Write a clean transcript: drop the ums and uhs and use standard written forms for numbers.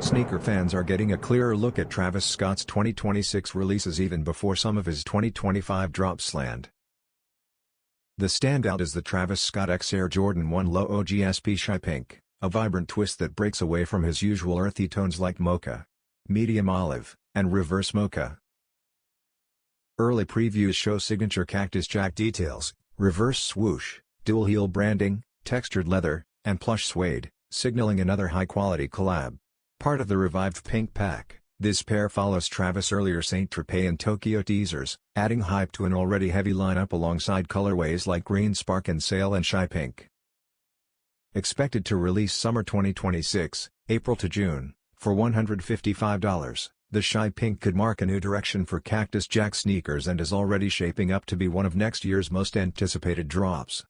Sneaker fans are getting a clearer look at Travis Scott's 2026 releases even before some of his 2025 drops land. The standout is the Travis Scott X Air Jordan 1 Low OGSP Shy Pink, a vibrant twist that breaks away from his usual earthy tones like Mocha, medium olive, and reverse mocha. Early previews show signature Cactus Jack details, reverse swoosh, dual heel branding, textured leather, and plush suede, signaling another high-quality collab. Part of the revived pink pack, this pair follows Travis' earlier Saint-Tropez and Tokyo teasers, adding hype to an already heavy lineup alongside colorways like Green Spark and Sail and Shy Pink. Expected to release summer 2026, April to June, for $155, the Shy Pink could mark a new direction for Cactus Jack sneakers and is already shaping up to be one of next year's most anticipated drops.